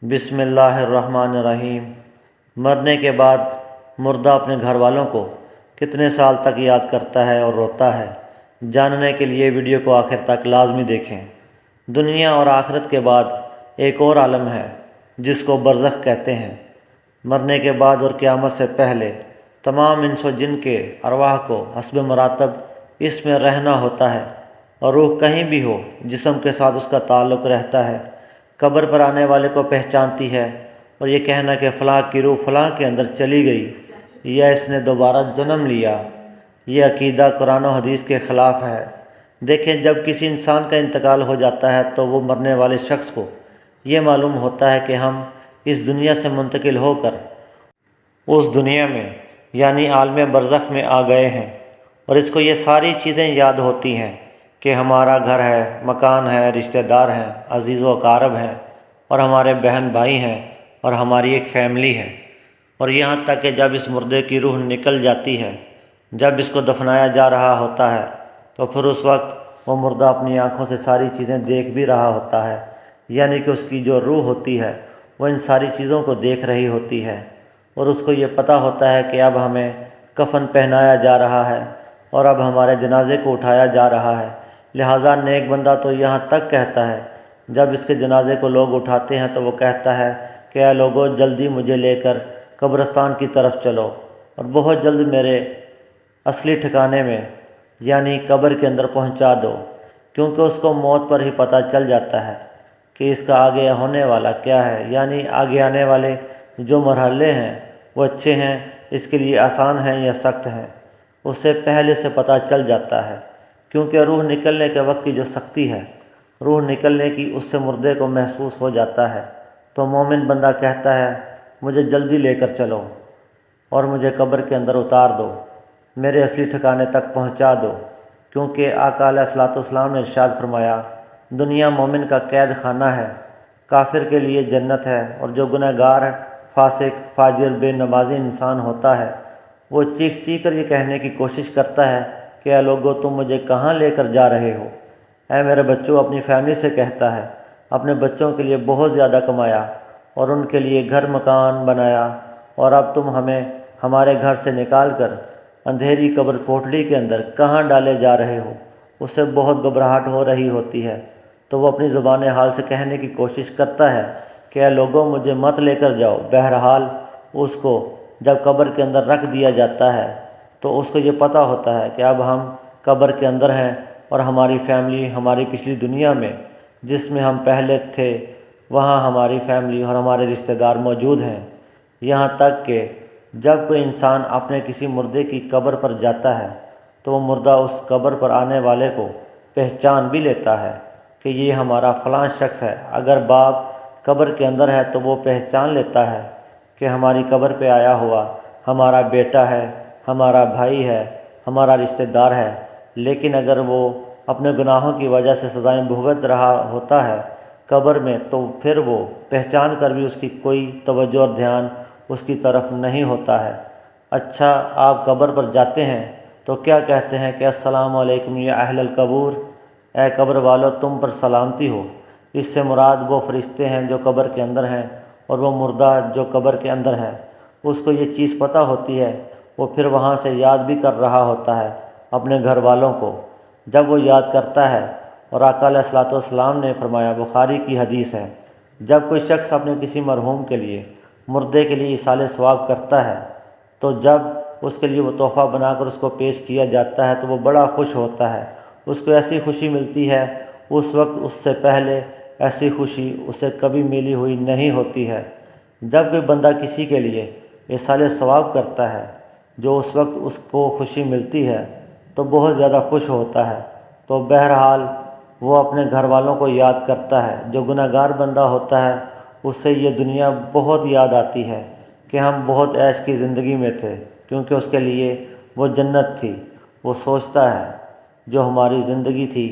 بسم اللہ الرحمن الرحیم۔ مرنے کے بعد مردہ اپنے گھر والوں کو کتنے سال تک یاد کرتا ہے اور روتا ہے، جاننے کے لیے ویڈیو کو آخر تک لازمی دیکھیں۔ دنیا اور آخرت کے بعد ایک اور عالم ہے جس کو برزخ کہتے ہیں۔ مرنے کے بعد اور قیامت سے پہلے تمام انس و جن کے ارواح کو حسب مراتب اس میں رہنا ہوتا ہے، اور روح کہیں بھی ہو جسم کے ساتھ اس کا تعلق رہتا ہے۔ قبر پر آنے والے کو پہچانتی ہے، اور یہ کہنا کہ فلاں کی روح فلاں کے اندر چلی گئی یا اس نے دوبارہ جنم لیا، یہ عقیدہ قرآن و حدیث کے خلاف ہے۔ دیکھیں، جب کسی انسان کا انتقال ہو جاتا ہے تو وہ مرنے والے شخص کو یہ معلوم ہوتا ہے کہ ہم اس دنیا سے منتقل ہو کر اس دنیا میں یعنی عالم برزخ میں آ گئے ہیں، اور اس کو یہ ساری چیزیں یاد ہوتی ہیں کہ ہمارا گھر ہے، مکان ہے، رشتہ دار ہیں، عزیز و اقارب ہیں، اور ہمارے بہن بھائی ہیں، اور ہماری ایک فیملی ہے۔ اور یہاں تک کہ جب اس مردے کی روح نکل جاتی ہے، جب اس کو دفنایا جا رہا ہوتا ہے، تو پھر اس وقت وہ مردہ اپنی آنکھوں سے ساری چیزیں دیکھ بھی رہا ہوتا ہے، یعنی کہ اس کی جو روح ہوتی ہے وہ ان ساری چیزوں کو دیکھ رہی ہوتی ہے، اور اس کو یہ پتہ ہوتا ہے کہ اب ہمیں کفن پہنایا جا رہا ہے اور اب ہمارے جنازے کو اٹھایا جا رہا ہے۔ لہٰذا نیک بندہ تو یہاں تک کہتا ہے، جب اس کے جنازے کو لوگ اٹھاتے ہیں تو وہ کہتا ہے کہ اے لوگو، جلدی مجھے لے کر قبرستان کی طرف چلو، اور بہت جلد میرے اصلی ٹھکانے میں یعنی قبر کے اندر پہنچا دو، کیونکہ اس کو موت پر ہی پتہ چل جاتا ہے کہ اس کا آگے ہونے والا کیا ہے، یعنی آگے آنے والے جو مرحلے ہیں وہ اچھے ہیں، اس کے لیے آسان ہیں یا سخت ہیں، اس سے پہلے سے پتہ چل جاتا ہے۔ کیونکہ روح نکلنے کے وقت کی جو سختی ہے، روح نکلنے کی، اس سے مردے کو محسوس ہو جاتا ہے، تو مومن بندہ کہتا ہے مجھے جلدی لے کر چلو اور مجھے قبر کے اندر اتار دو، میرے اصلی ٹھکانے تک پہنچا دو، کیونکہ آقا علیہ الصلوۃ والسلام نے ارشاد فرمایا دنیا مومن کا قید خانہ ہے، کافر کے لیے جنت ہے، اور جو گناہ گار، فاسق، فاجر، بے نمازی انسان ہوتا ہے وہ چیخ چیخ کر یہ کہنے کی کوشش کرتا ہے کہ اے لوگو، تم مجھے کہاں لے کر جا رہے ہو؟ اے میرے بچوں، اپنی فیملی سے کہتا ہے، اپنے بچوں کے لیے بہت زیادہ کمایا اور ان کے لیے گھر مکان بنایا، اور اب تم ہمیں ہمارے گھر سے نکال کر اندھیری قبر کوٹڑی کے اندر کہاں ڈالے جا رہے ہو؟ اس سے بہت گھبراہٹ ہو رہی ہوتی ہے، تو وہ اپنی زبان حال سے کہنے کی کوشش کرتا ہے کہ اے لوگوں، مجھے مت لے کر جاؤ۔ بہرحال اس کو جب قبر کے اندر رکھ دیا جاتا ہے تو اس کو یہ پتہ ہوتا ہے کہ اب ہم قبر کے اندر ہیں، اور ہماری فیملی ہماری پچھلی دنیا میں جس میں ہم پہلے تھے وہاں ہماری فیملی اور ہمارے رشتہ دار موجود ہیں۔ یہاں تک کہ جب کوئی انسان اپنے کسی مردے کی قبر پر جاتا ہے تو وہ مردہ اس قبر پر آنے والے کو پہچان بھی لیتا ہے کہ یہ ہمارا فلاں شخص ہے۔ اگر باپ قبر کے اندر ہے تو وہ پہچان لیتا ہے کہ ہماری قبر پہ آیا ہوا ہمارا بیٹا ہے، ہمارا بھائی ہے، ہمارا رشتہ دار ہے۔ لیکن اگر وہ اپنے گناہوں کی وجہ سے سزائیں بھگت رہا ہوتا ہے قبر میں، تو پھر وہ پہچان کر بھی اس کی کوئی توجہ اور دھیان اس کی طرف نہیں ہوتا ہے۔ اچھا، آپ قبر پر جاتے ہیں تو کیا کہتے ہیں کہ السلام علیکم یا اہل القبور، اے قبر والو، تم پر سلامتی ہو۔ اس سے مراد وہ فرشتے ہیں جو قبر کے اندر ہیں، اور وہ مردہ جو قبر کے اندر ہے، اس کو یہ چیز پتہ ہوتی ہے، وہ پھر وہاں سے یاد بھی کر رہا ہوتا ہے اپنے گھر والوں کو۔ جب وہ یاد کرتا ہے، اور آقا علیہ الصلوۃ والسلام نے فرمایا، بخاری کی حدیث ہے، جب کوئی شخص اپنے کسی مرحوم کے لیے، مردے کے لیے ایصال ثواب کرتا ہے، تو جب اس کے لیے وہ تحفہ بنا کر اس کو پیش کیا جاتا ہے تو وہ بڑا خوش ہوتا ہے، اس کو ایسی خوشی ملتی ہے اس وقت اس سے پہلے ایسی خوشی اسے کبھی ملی ہوئی نہیں ہوتی ہے۔ جب کوئی بندہ کسی کے لیے ایصال ثواب کرتا ہے، جو اس وقت اس کو خوشی ملتی ہے تو بہت زیادہ خوش ہوتا ہے، تو بہرحال وہ اپنے گھر والوں کو یاد کرتا ہے۔ جو گناہ گار بندہ ہوتا ہے اس سے یہ دنیا بہت یاد آتی ہے کہ ہم بہت عیش کی زندگی میں تھے، کیونکہ اس کے لیے وہ جنت تھی۔ وہ سوچتا ہے جو ہماری زندگی تھی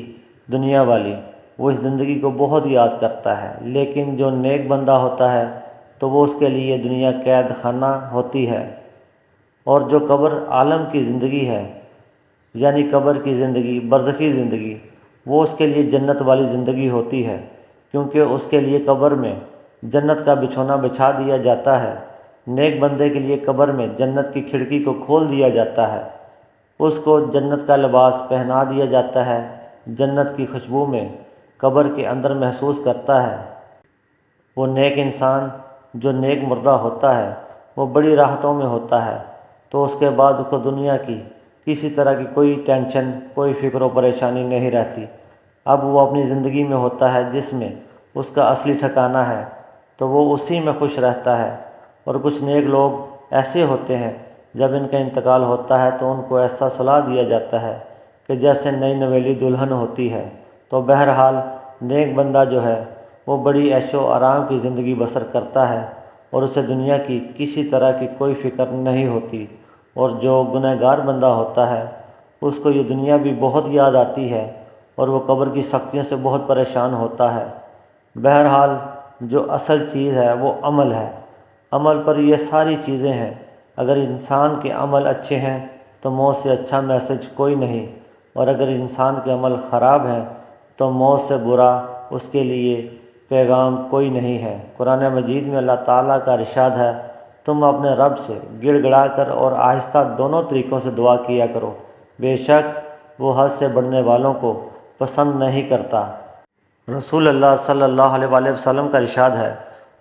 دنیا والی، وہ اس زندگی کو بہت یاد کرتا ہے۔ لیکن جو نیک بندہ ہوتا ہے تو وہ اس کے لیے دنیا قید خانہ ہوتی ہے، اور جو قبر عالم کی زندگی ہے یعنی قبر کی زندگی، برزخی زندگی، وہ اس کے لیے جنت والی زندگی ہوتی ہے، کیونکہ اس کے لیے قبر میں جنت کا بچھونا بچھا دیا جاتا ہے۔ نیک بندے کے لیے قبر میں جنت کی کھڑکی کو کھول دیا جاتا ہے، اس کو جنت کا لباس پہنا دیا جاتا ہے، جنت کی خوشبو میں قبر کے اندر محسوس کرتا ہے۔ وہ نیک انسان جو نیک مردہ ہوتا ہے وہ بڑی راحتوں میں ہوتا ہے، تو اس کے بعد اس کو دنیا کی کسی طرح کی کوئی ٹینشن، کوئی فکر و پریشانی نہیں رہتی۔ اب وہ اپنی زندگی میں ہوتا ہے جس میں اس کا اصلی ٹھکانہ ہے، تو وہ اسی میں خوش رہتا ہے۔ اور کچھ نیک لوگ ایسے ہوتے ہیں جب ان کا انتقال ہوتا ہے تو ان کو ایسا سلا دیا جاتا ہے کہ جیسے نئی نویلی دلہن ہوتی ہے۔ تو بہرحال نیک بندہ جو ہے وہ بڑی عیش و آرام کی زندگی بسر کرتا ہے اور اسے دنیا کی کسی طرح کی کوئی فکر نہیں ہوتی۔ اور جو گنہگار بندہ ہوتا ہے اس کو یہ دنیا بھی بہت یاد آتی ہے اور وہ قبر کی سختیوں سے بہت پریشان ہوتا ہے۔ بہرحال جو اصل چیز ہے وہ عمل ہے، عمل پر یہ ساری چیزیں ہیں۔ اگر انسان کے عمل اچھے ہیں تو موت سے اچھا میسج کوئی نہیں، اور اگر انسان کے عمل خراب ہیں تو موت سے برا اس کے لیے پیغام کوئی نہیں ہے۔ قرآن مجید میں اللہ تعالیٰ کا ارشاد ہے، تم اپنے رب سے گڑ گڑا کر اور آہستہ دونوں طریقوں سے دعا کیا کرو، بے شک وہ حد سے بڑھنے والوں کو پسند نہیں کرتا۔ رسول اللہ صلی اللہ علیہ وآلہ وسلم کا ارشاد ہے،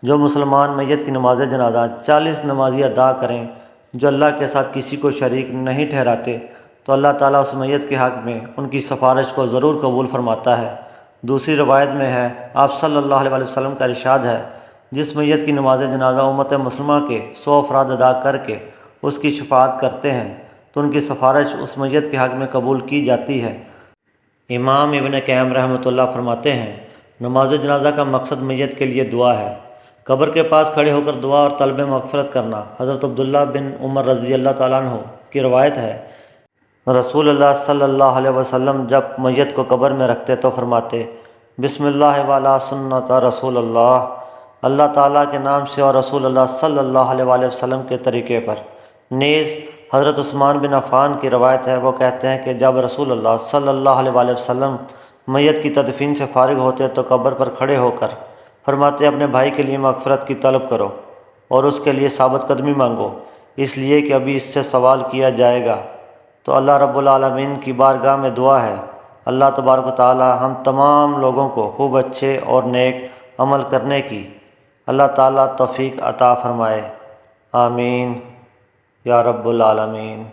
جو مسلمان میت کی نماز جنازہ 40 نمازی ادا کریں جو اللہ کے ساتھ کسی کو شریک نہیں ٹھہراتے، تو اللہ تعالیٰ اس میت کے حق میں ان کی سفارش کو ضرور قبول فرماتا ہے۔ دوسری روایت میں ہے، آپ صلی اللہ علیہ وآلہ وسلم کا ارشاد ہے، جس میت کی نماز جنازہ امت مسلمہ کے 100 افراد ادا کر کے اس کی شفاعت کرتے ہیں تو ان کی سفارش اس میت کے حق میں قبول کی جاتی ہے۔ امام ابن قیم رحمۃ اللہ فرماتے ہیں، نماز جنازہ کا مقصد میت کے لیے دعا ہے۔ قبر کے پاس کھڑے ہو کر دعا اور طلب مغفرت کرنا۔ حضرت عبداللہ بن عمر رضی اللہ تعالیٰ عنہ کی روایت ہے، رسول اللہ صلی اللہ علیہ وسلم جب میت کو قبر میں رکھتے تو فرماتے، بسم اللہ وعلی سنت رسول اللہ، اللہ تعالیٰ کے نام سے اور رسول اللہ صلی اللہ علیہ وآلہ وسلم کے طریقے پر۔ نیز حضرت عثمان بن عفان کی روایت ہے، وہ کہتے ہیں کہ جب رسول اللہ صلی اللہ علیہ وآلہ وسلم میت کی تدفین سے فارغ ہوتے تو قبر پر کھڑے ہو کر فرماتے، اپنے بھائی کے لیے مغفرت کی طلب کرو اور اس کے لیے ثابت قدمی مانگو، اس لیے کہ ابھی اس سے سوال کیا جائے گا۔ تو اللہ رب العالمین کی بارگاہ میں دعا ہے، اللہ تبارک و تعالی ہم تمام لوگوں کو خوب اچھے اور نیک عمل کرنے کی اللہ تعالیٰ توفیق عطا فرمائے، آمین یا رب العالمین۔